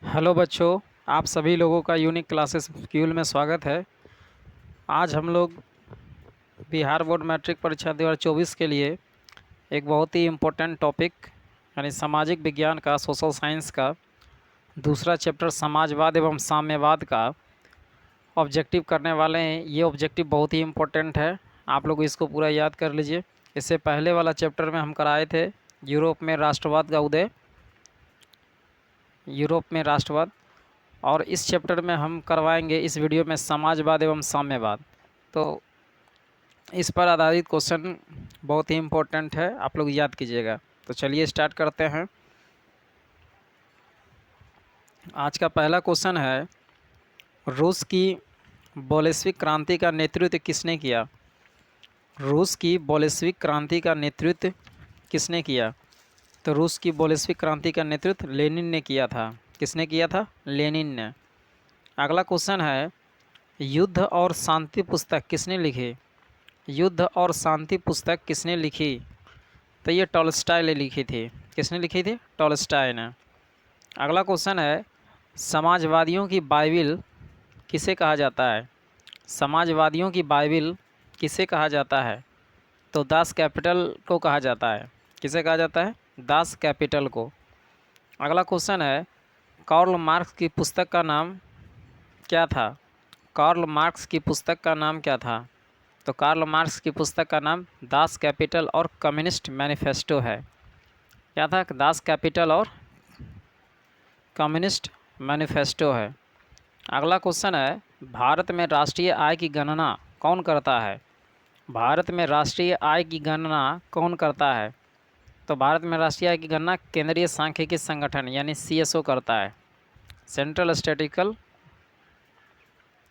Hello बच्चों, आप सभी लोगों का यूनिक क्लासेस स्कूल में स्वागत है। आज हम लोग बिहार बोर्ड मैट्रिक परीक्षा 2024 के लिए एक बहुत ही इम्पोर्टेंट टॉपिक यानी सामाजिक विज्ञान का, सोशल साइंस का दूसरा चैप्टर समाजवाद एवं साम्यवाद का ऑब्जेक्टिव करने वाले हैं। ये ऑब्जेक्टिव बहुत ही इम्पोर्टेंट है, आप लोग इसको पूरा याद कर लीजिए। इससे पहले वाला चैप्टर में हम कराए थे यूरोप में राष्ट्रवाद का उदय, यूरोप में राष्ट्रवाद, और इस चैप्टर में हम करवाएंगे इस वीडियो में समाजवाद एवं साम्यवाद। तो इस पर आधारित क्वेश्चन बहुत ही इम्पोर्टेंट है, आप लोग याद कीजिएगा। तो चलिए स्टार्ट करते हैं। आज का पहला क्वेश्चन है, रूस की बोल्शेविक क्रांति का नेतृत्व किसने किया? रूस की बोल्शेविक क्रांति का नेतृत्व किसने किया? तो रूस की बोल्शेविक क्रांति का नेतृत्व लेनिन ने किया था। किसने किया था? लेनिन ने। अगला क्वेश्चन है, युद्ध और शांति पुस्तक किसने लिखी? युद्ध और शांति पुस्तक किसने लिखी? तो ये टॉलस्टॉय ने लिखी थी। किसने लिखी थी? टॉलस्टॉय ने। अगला क्वेश्चन है, समाजवादियों की बाइबिल किसे कहा जाता है? समाजवादियों की बाइबिल किसे कहा जाता है? तो दास कैपिटल को कहा जाता है। किसे कहा जाता है? दास कैपिटल को। अगला क्वेश्चन है, कार्ल मार्क्स की पुस्तक का नाम क्या था? कार्ल मार्क्स की पुस्तक का नाम क्या था? तो कार्ल मार्क्स की पुस्तक का नाम दास कैपिटल और कम्युनिस्ट मैनिफेस्टो है। क्या था? दास कैपिटल और कम्युनिस्ट मैनिफेस्टो है। अगला क्वेश्चन है, भारत में राष्ट्रीय आय की गणना कौन करता है? भारत में राष्ट्रीय आय की गणना कौन करता है? तो भारत में राष्ट्रीय आय की गणना केंद्रीय सांख्यिकी संगठन यानी CSO करता है, सेंट्रल स्टैटिस्टिकल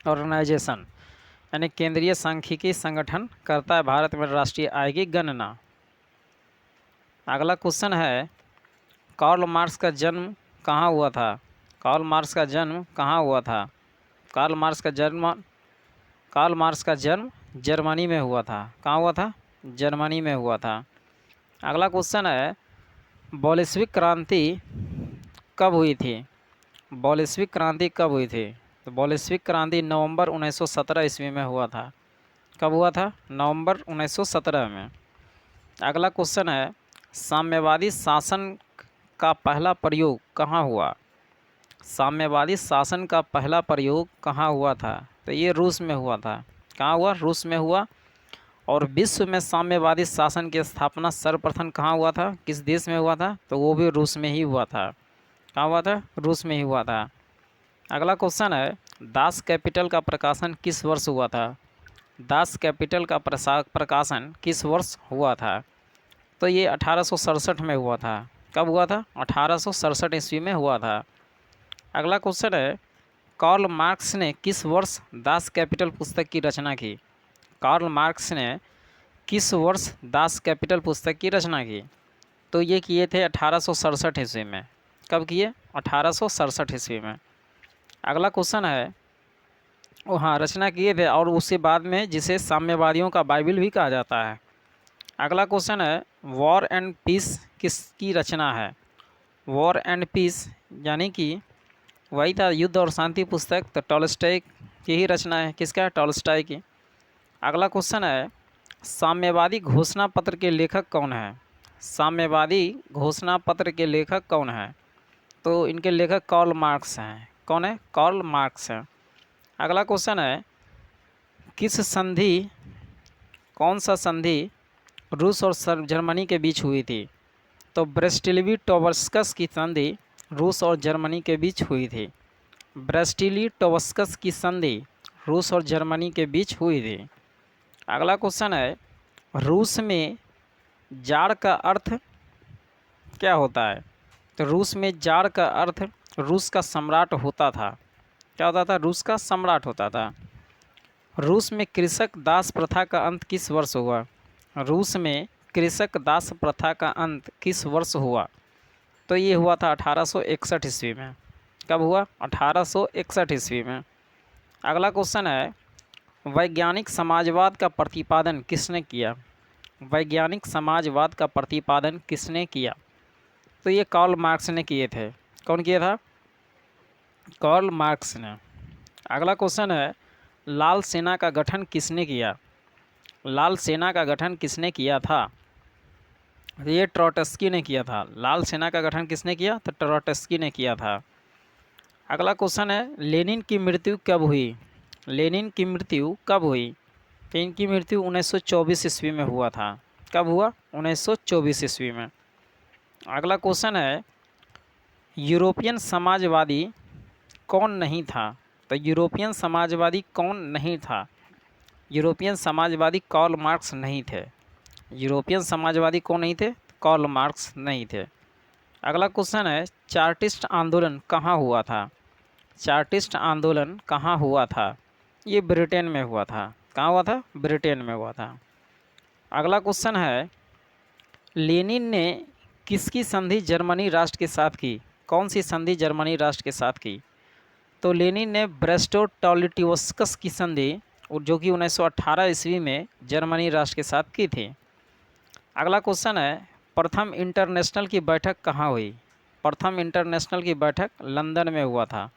ऑर्गेनाइजेशन यानी केंद्रीय सांख्यिकी संगठन करता है भारत में राष्ट्रीय आय की गणना। अगला क्वेश्चन है, कार्ल मार्क्स का जन्म कहाँ हुआ था? कार्ल मार्क्स का जन्म कहाँ हुआ था? कार्ल मार्क्स का जन्म जर्मनी में हुआ था। कहाँ हुआ था? जर्मनी में हुआ था। अगला क्वेश्चन है, बोल्शेविक क्रांति कब हुई थी? बोल्शेविक क्रांति कब हुई थी? तो बोल्शेविक क्रांति नवंबर 1917 ईस्वी में हुआ था। कब हुआ था? नवंबर 1917 में। अगला क्वेश्चन है, साम्यवादी शासन का पहला प्रयोग कहाँ हुआ? साम्यवादी शासन का पहला प्रयोग कहाँ हुआ था? तो ये रूस में हुआ था। कहाँ हुआ? रूस में हुआ। और विश्व में साम्यवादी शासन की स्थापना सर्वप्रथम कहाँ हुआ था? किस देश में हुआ था? तो वो भी रूस में ही हुआ था। कहाँ हुआ था? रूस में ही हुआ था। अगला क्वेश्चन है, दास कैपिटल का प्रकाशन किस वर्ष हुआ था? दास कैपिटल का प्रकाशन किस वर्ष हुआ था? तो ये 1867 में हुआ था। कब हुआ था? 1867 ईस्वी में हुआ था। अगला क्वेश्चन है, कार्ल मार्क्स ने किस वर्ष दास कैपिटल पुस्तक की रचना की? कार्ल मार्क्स ने किस वर्ष दास कैपिटल पुस्तक की रचना की? तो ये किए थे 1867 ईस्वी में। कब किए? 1867 ईस्वी में। अगला क्वेश्चन है, वो हाँ रचना किए थे, और उसके बाद में जिसे साम्यवादियों का बाइबिल भी कहा जाता है। अगला क्वेश्चन है, वॉर एंड पीस किसकी रचना है? वॉर एंड पीस यानी कि वही था युद्ध और शांति पुस्तक, तो टॉलस्टॉय की ही रचना है। किसका? टॉलस्टॉय की। अगला क्वेश्चन है, साम्यवादी घोषणा पत्र के लेखक कौन है? साम्यवादी घोषणा पत्र के लेखक कौन है? तो इनके लेखक कार्ल मार्क्स हैं। कौन है? कार्ल मार्क्स हैं। अगला क्वेश्चन है, किस संधि, कौन सा संधि रूस और जर्मनी के बीच हुई थी? तो ब्रेस्ट-लिटोव्स्क की संधि रूस और जर्मनी के बीच हुई थी। ब्रेस्ट-लिटोव्स्क की संधि रूस और जर्मनी के बीच हुई थी। अगला क्वेश्चन है, रूस में जार का अर्थ क्या होता है? तो रूस में जार का अर्थ रूस का सम्राट होता था। क्या होता था? रूस का सम्राट होता था। रूस में कृषक दास प्रथा का अंत किस वर्ष हुआ? रूस में कृषक दास प्रथा का अंत किस वर्ष हुआ? तो ये हुआ था 1861 ईस्वी में। कब हुआ? 1861 ईस्वी में। अगला क्वेश्चन है, वैज्ञानिक समाजवाद का प्रतिपादन किसने किया? वैज्ञानिक समाजवाद का प्रतिपादन किसने किया? तो ये कार्ल मार्क्स ने किए थे। कौन किया था? कार्ल मार्क्स ने। अगला क्वेश्चन है, लाल सेना का गठन किसने किया? लाल सेना का गठन किसने किया था? ये ट्रोट्स्की ने किया था। लाल सेना का गठन किसने किया? तो ट्रोट्स्की ने किया था। अगला क्वेश्चन है, लेनिन की मृत्यु कब हुई? लेनिन की मृत्यु कब हुई? तो इनकी मृत्यु 1924 ईस्वी में हुआ था। कब हुआ? 1924 ईस्वी में। अगला क्वेश्चन है, यूरोपियन समाजवादी कौन नहीं था? तो यूरोपियन समाजवादी कौन नहीं था? यूरोपियन समाजवादी कार्ल मार्क्स नहीं थे। यूरोपियन समाजवादी कौन नहीं थे? कार्ल मार्क्स नहीं थे। अगला क्वेश्चन है, चार्टिस्ट आंदोलन कहाँ हुआ था? चार्टिस्ट आंदोलन कहाँ हुआ था? ये ब्रिटेन में हुआ था। कहाँ हुआ था? ब्रिटेन में हुआ था। अगला क्वेश्चन है, लेनिन ने किसकी संधि जर्मनी राष्ट्र के साथ की? कौन सी संधि जर्मनी राष्ट्र के साथ की? तो लेनिन ने ब्रेस्टो-लिटोवस्क की संधि, जो कि 1918 ईस्वी में जर्मनी राष्ट्र के साथ की थी। अगला क्वेश्चन है, प्रथम इंटरनेशनल की बैठक कहाँ हुई? प्रथम इंटरनेशनल की बैठक लंदन में हुआ था।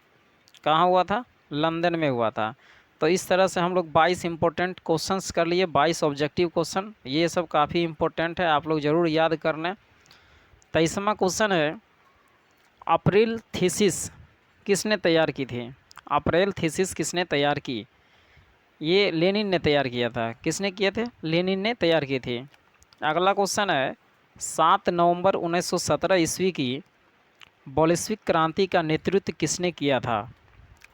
कहाँ हुआ था? लंदन में हुआ था। तो इस तरह से हम लोग 22 इंपॉर्टेंट क्वेश्चंस कर लिए, 22 ऑब्जेक्टिव क्वेश्चन। ये सब काफ़ी इंपॉर्टेंट है, आप लोग ज़रूर याद कर लें। 23वां क्वेश्चन है, अप्रैल थीसिस किसने तैयार की थी? अप्रैल थीसिस किसने तैयार की? ये लेनिन ने तैयार किया था। किसने किए थे? लेनिन ने तैयार की थी। अगला क्वेश्चन है, 7 नवंबर 1917 ईस्वी की बोल्शेविक क्रांति का नेतृत्व किसने किया था?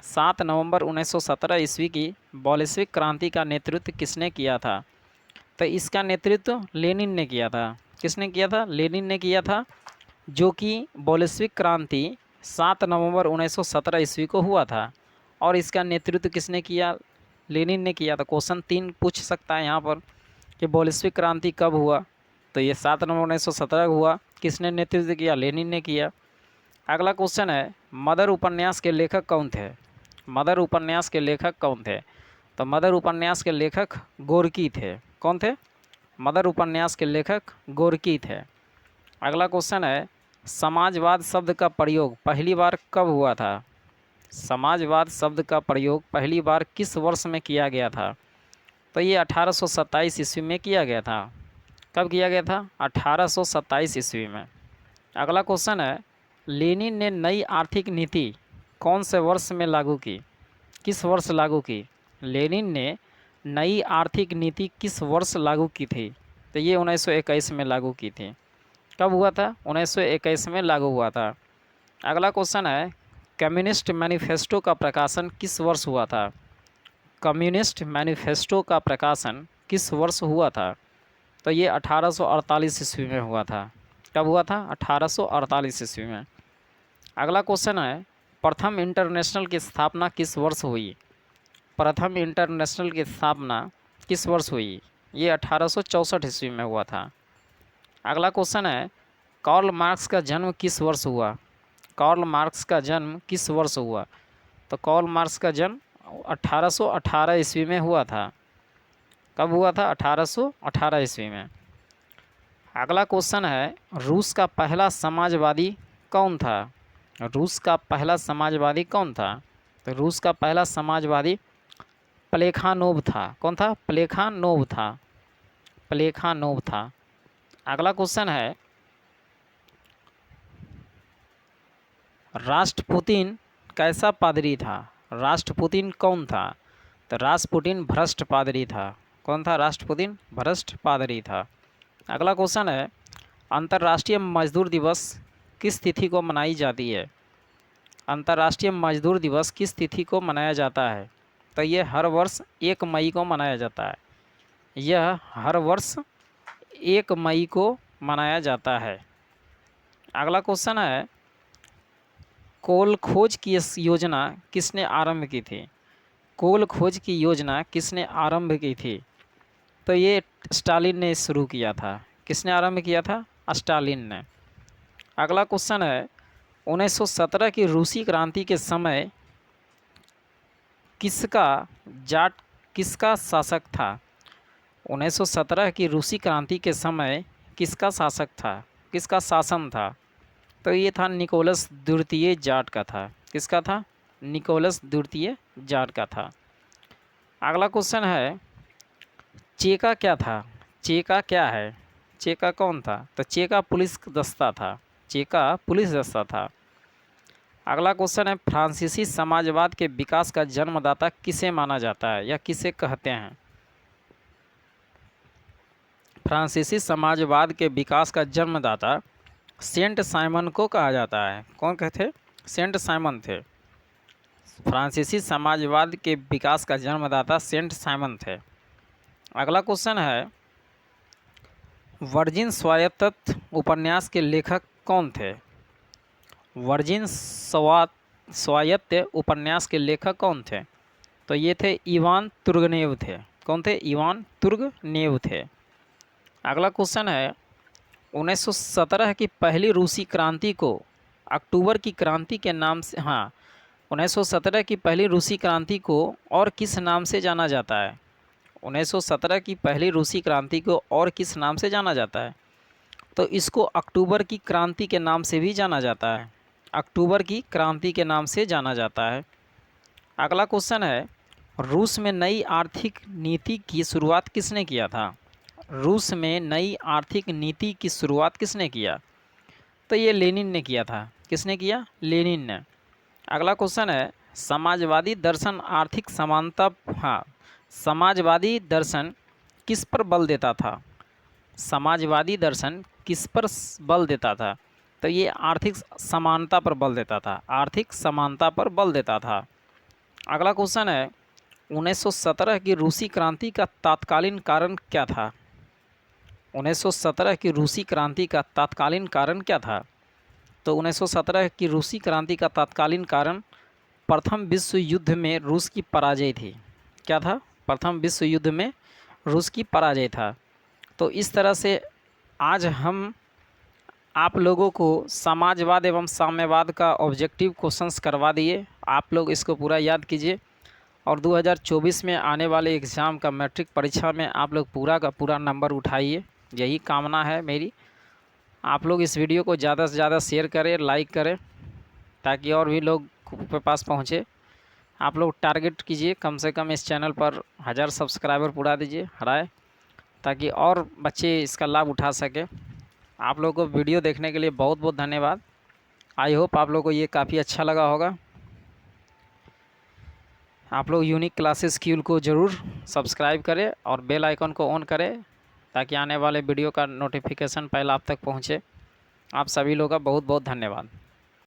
7 नवंबर 1917 ईस्वी की बोल्शेविक क्रांति का नेतृत्व किसने किया था? तो इसका नेतृत्व लेनिन ने किया था। किसने किया था? लेनिन ने किया था, जो कि बोल्शेविक क्रांति 7 नवंबर 1917 ईस्वी को हुआ था। और इसका नेतृत्व किसने किया? लेनिन ने किया था। क्वेश्चन 3 पूछ सकता है यहाँ पर कि बोल्शेविक क्रांति कब हुआ? तो ये 7 नवंबर 1917 को हुआ। किसने नेतृत्व किया? लेनिन ने किया। अगला क्वेश्चन है, मदर उपन्यास के लेखक कौन थे? मदर उपन्यास के लेखक कौन थे? तो मदर उपन्यास के लेखक गोर्की थे। कौन थे? मदर उपन्यास के लेखक गोर्की थे। अगला क्वेश्चन है, समाजवाद शब्द का प्रयोग पहली बार कब हुआ था? समाजवाद शब्द का प्रयोग पहली बार किस वर्ष में किया गया था? तो ये 1827 ईस्वी में किया गया था। कब किया गया था? 1827 ईस्वी में। अगला क्वेश्चन है, लेनिन ने नई आर्थिक नीति कौन से वर्ष में लागू की? किस वर्ष लागू की? लेनिन ने नई आर्थिक नीति किस वर्ष लागू की थी? तो ये 1921 में लागू की थी। कब हुआ था? 1921 में लागू हुआ था। अगला क्वेश्चन है, कम्युनिस्ट मैनिफेस्टो का प्रकाशन किस वर्ष हुआ था? कम्युनिस्ट मैनिफेस्टो का प्रकाशन किस वर्ष हुआ था? तो ये 1848 ईस्वी में हुआ था। कब हुआ था? 1848 ईस्वी में। अगला क्वेश्चन है, प्रथम इंटरनेशनल की स्थापना किस वर्ष हुई? प्रथम इंटरनेशनल की स्थापना किस वर्ष हुई? ये 1864 ईस्वी में हुआ था। अगला क्वेश्चन है, कार्ल मार्क्स का जन्म किस वर्ष हुआ? कार्ल मार्क्स का जन्म किस वर्ष हुआ? तो कार्ल मार्क्स का जन्म 1818 ईस्वी में हुआ था। कब हुआ था? 1818 ईस्वी में। अगला क्वेश्चन है, रूस का पहला समाजवादी कौन था? रूस का पहला समाजवादी कौन था? तो रूस का पहला समाजवादी प्लेखानोव था। कौन था? प्लेखानोव था। प्लेखानोव था। अगला क्वेश्चन है, राष्ट्रपुतिन कैसा पादरी था? राष्ट्रपुतिन कौन था? तो राष्ट्रपुतिन भ्रष्ट पादरी था। कौन था? राष्ट्रपुतिन भ्रष्ट पादरी था। अगला क्वेश्चन है, अंतर्राष्ट्रीय मजदूर दिवस किस तिथि को मनाई जाती है? अंतर्राष्ट्रीय मजदूर दिवस किस तिथि को मनाया जाता है? तो ये हर वर्ष 1 मई को मनाया जाता है। यह हर वर्ष 1 मई को मनाया जाता है। अगला क्वेश्चन है, कोल खोज की योजना किसने आरंभ की थी? कोल खोज की योजना किसने आरंभ की थी? तो ये स्टालिन ने शुरू किया था। किसने आरंभ किया था? स्टालिन ने। अगला क्वेश्चन है, 1917 की रूसी क्रांति के समय किसका शासक था? 1917 की रूसी क्रांति के समय किसका शासक था? किसका शासन था? तो ये था निकोलस द्वितीय जाट का था। किसका था? निकोलस द्वितीय जाट का था। अगला क्वेश्चन है, चेका क्या था? चेका क्या है? चेका कौन था? तो चेका पुलिस दस्ता था। चेका पुलिस दस्ता था। अगला क्वेश्चन है, फ्रांसीसी समाजवाद के विकास का जन्मदाता किसे माना जाता है या किसे कहते हैं? फ्रांसीसी समाजवाद के विकास का जन्मदाता सेंट साइमन को कहा जाता है। कौन कहते? सेंट साइमन थे। फ्रांसीसी समाजवाद के विकास का जन्मदाता सेंट साइमन थे। अगला क्वेश्चन है, वर्जिन स्वायत्त उपन्यास के लेखक कौन थे? वर्जिन स्वायत्त उपन्यास के लेखक कौन थे? तो ये थे इवान तुर्गनेव थे। कौन थे? इवान तुर्गनेव थे। अगला क्वेश्चन है, 1917 की पहली रूसी क्रांति को अक्टूबर की क्रांति के नाम से 1917 की पहली रूसी क्रांति को और किस नाम से जाना जाता है? 1917 की पहली रूसी क्रांति को और किस नाम से जाना जाता है? तो इसको अक्टूबर की क्रांति के नाम से भी जाना जाता है। अक्टूबर की क्रांति के नाम से जाना जाता है। अगला क्वेश्चन है, रूस में नई आर्थिक नीति की शुरुआत किसने किया था? रूस में नई आर्थिक नीति की शुरुआत किसने किया? तो ये लेनिन ने किया था। किसने किया? लेनिन ने। अगला क्वेश्चन है, समाजवादी दर्शन आर्थिक समानता समाजवादी दर्शन किस पर बल देता था? समाजवादी दर्शन किस पर बल देता था? तो ये आर्थिक समानता पर बल देता था। आर्थिक समानता पर बल देता था। अगला क्वेश्चन है, 1917 की रूसी क्रांति का तत्कालीन कारण क्या था? 1917 की रूसी क्रांति का तत्कालीन कारण क्या था? तो 1917 की रूसी क्रांति का तत्कालीन कारण प्रथम विश्व युद्ध में रूस की पराजय थी। क्या था? प्रथम विश्व युद्ध में रूस की पराजय था। तो इस तरह से आज हम आप लोगों को समाजवाद एवं साम्यवाद का ऑब्जेक्टिव क्वेश्चंस करवा दिए। आप लोग इसको पूरा याद कीजिए और 2024 में आने वाले एग्ज़ाम का मैट्रिक परीक्षा में आप लोग पूरा का पूरा नंबर उठाइए, यही कामना है मेरी। आप लोग इस वीडियो को ज़्यादा से ज़्यादा शेयर करें, लाइक करें, ताकि और भी लोग के पास पहुँचे। आप लोग टारगेट कीजिए, कम से कम इस चैनल पर 1000 सब्सक्राइबर पूरा दीजिए, हराए, ताकि और बच्चे इसका लाभ उठा सकें। आप लोगों को वीडियो देखने के लिए बहुत बहुत धन्यवाद। आई होप आप लोगों को ये काफ़ी अच्छा लगा होगा। आप लोग यूनिक क्लासेस स्कूल को ज़रूर सब्सक्राइब करें और बेल आइकन को ऑन करें, ताकि आने वाले वीडियो का नोटिफिकेशन पहले आप तक पहुँचे। आप सभी लोगों का बहुत बहुत धन्यवाद।